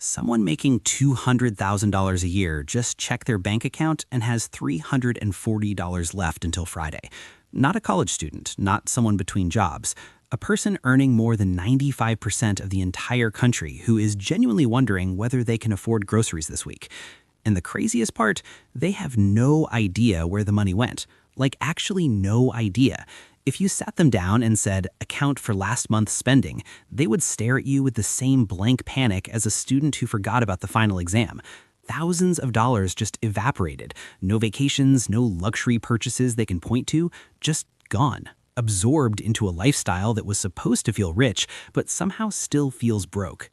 Someone making $200,000 a year just checked their bank account and has $340 left until Friday. Not a college student, not someone between jobs. A person earning more than 95% of the entire country who is genuinely wondering whether they can afford groceries this week. And the craziest part, they have no idea where the money went. Like, actually no idea. If you sat them down and said, account for last month's spending, they would stare at you with the same blank panic as a student who forgot about the final exam. Thousands of dollars just evaporated. No vacations, no luxury purchases they can point to, just gone. Absorbed into a lifestyle that was supposed to feel rich, but somehow still feels broke.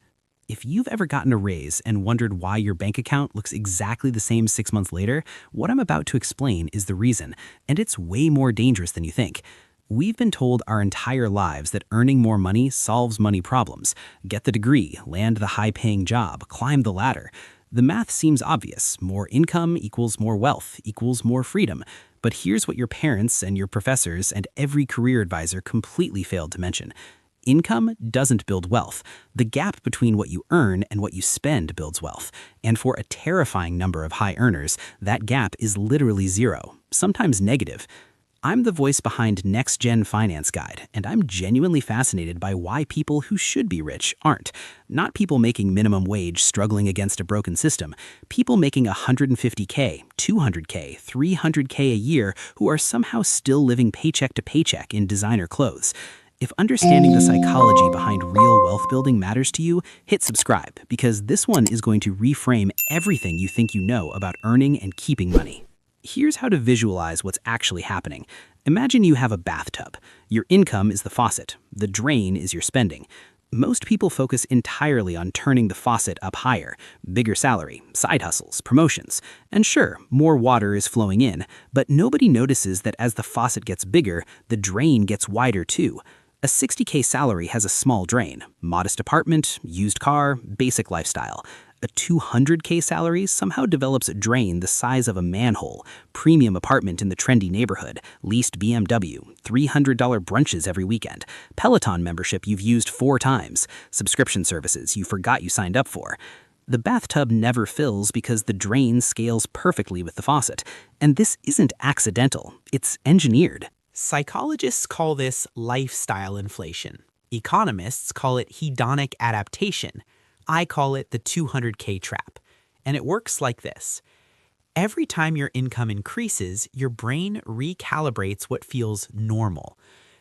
If you've ever gotten a raise and wondered why your bank account looks exactly the same 6 months later, what I'm about to explain is the reason, and it's way more dangerous than you think. We've been told our entire lives that earning more money solves money problems. Get the degree, land the high-paying job, climb the ladder. The math seems obvious. More income equals more wealth equals more freedom. But here's what your parents and your professors and every career advisor completely failed to mention. Income doesn't build wealth. The gap between what you earn and what you spend builds wealth. And for a terrifying number of high earners, that gap is literally zero, sometimes negative. I'm the voice behind Next Gen Finance Guide, and I'm genuinely fascinated by why people who should be rich aren't. Not people making minimum wage struggling against a broken system. People making $150K, $200K, $300K a year who are somehow still living paycheck to paycheck in designer clothes. If understanding the psychology behind real wealth building matters to you, hit subscribe, because this one is going to reframe everything you think you know about earning and keeping money. Here's how to visualize what's actually happening. Imagine you have a bathtub. Your income is the faucet. The drain is your spending. Most people focus entirely on turning the faucet up higher. Bigger salary, side hustles, promotions. And sure, more water is flowing in, but nobody notices that as the faucet gets bigger, the drain gets wider too. A $60K salary has a small drain. Modest apartment, used car, basic lifestyle. A $200K salary somehow develops a drain the size of a manhole. Premium apartment in the trendy neighborhood, leased BMW, $300 brunches every weekend, Peloton membership you've used 4 times, subscription services you forgot you signed up for. The bathtub never fills because the drain scales perfectly with the faucet. And this isn't accidental, it's engineered. Psychologists call this lifestyle inflation. Economists call it hedonic adaptation. I call it the 200K trap. And it works like this. Every time your income increases, your brain recalibrates what feels normal.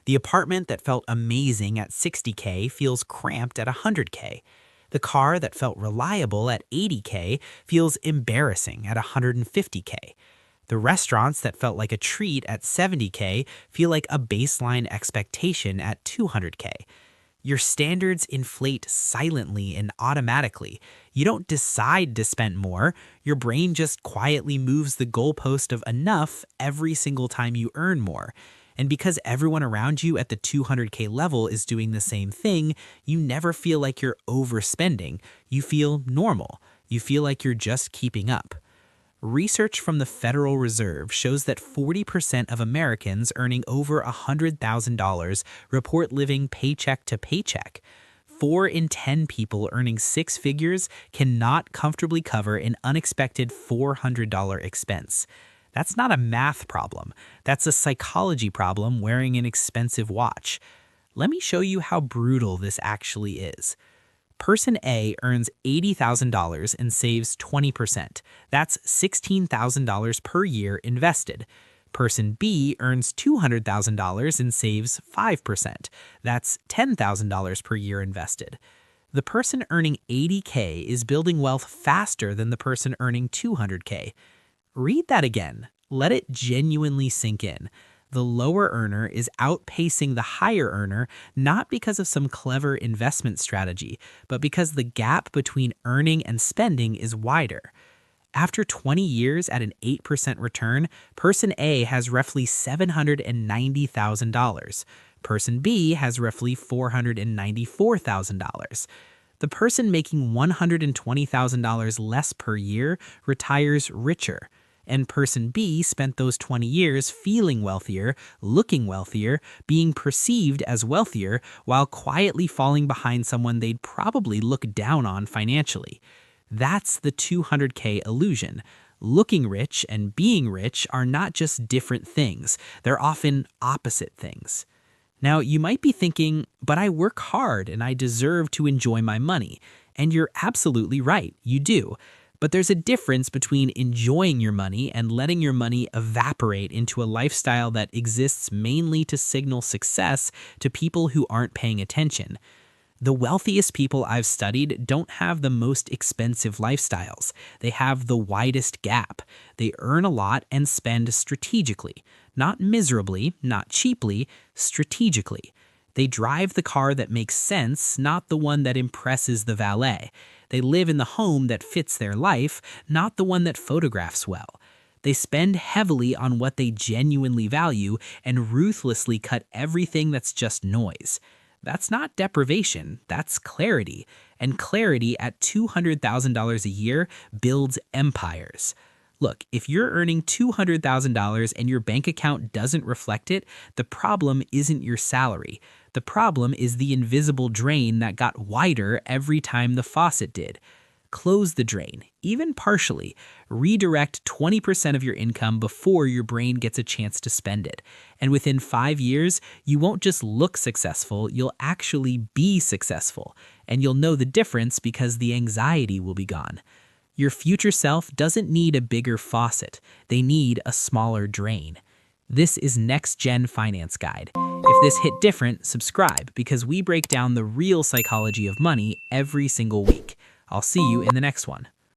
The apartment that felt amazing at 60K feels cramped at 100K. The car that felt reliable at 80K feels embarrassing at 150K. The restaurants that felt like a treat at 70K feel like a baseline expectation at 200K. Your standards inflate silently and automatically. You don't decide to spend more. Your brain just quietly moves the goalpost of enough every single time you earn more. And because everyone around you at the 200K level is doing the same thing, you never feel like you're overspending. You feel normal. You feel like you're just keeping up. Research from the Federal Reserve shows that 40% of Americans earning over $100,000 report living paycheck to paycheck. 4 in 10 people earning 6 figures cannot comfortably cover an unexpected $400 expense. That's not a math problem. That's a psychology problem wearing an expensive watch. Let me show you how brutal this actually is. Person A earns $80,000 and saves 20%. That's $16,000 per year invested. Person B earns $200,000 and saves 5%. That's $10,000 per year invested. The person earning 80K is building wealth faster than the person earning 200K. Read that again. Let it genuinely sink in. The lower earner is outpacing the higher earner not because of some clever investment strategy, but because the gap between earning and spending is wider. After 20 years at an 8% return, person A has roughly $790,000. Person B has roughly $494,000. The person making $120,000 less per year retires richer. And person B spent those 20 years feeling wealthier, looking wealthier, being perceived as wealthier, while quietly falling behind someone they'd probably look down on financially. That's the 200K illusion. Looking rich and being rich are not just different things, they're often opposite things. Now, you might be thinking, but I work hard and I deserve to enjoy my money. And you're absolutely right, you do. But there's a difference between enjoying your money and letting your money evaporate into a lifestyle that exists mainly to signal success to people who aren't paying attention. The wealthiest people I've studied don't have the most expensive lifestyles. They have the widest gap. They earn a lot and spend strategically. Not miserably, not cheaply, strategically. They drive the car that makes sense, not the one that impresses the valet. They live in the home that fits their life, not the one that photographs well. They spend heavily on what they genuinely value and ruthlessly cut everything that's just noise. That's not deprivation, that's clarity. And clarity at $200,000 a year builds empires. Look, if you're earning $200,000 and your bank account doesn't reflect it, the problem isn't your salary. The problem is the invisible drain that got wider every time the faucet did. Close the drain, even partially. Redirect 20% of your income before your brain gets a chance to spend it. And within 5 years, you won't just look successful, you'll actually be successful. And you'll know the difference because the anxiety will be gone. Your future self doesn't need a bigger faucet. They need a smaller drain. This is Next Gen Finance Guide. If this hit different, subscribe because we break down the real psychology of money every single week. I'll see you in the next one.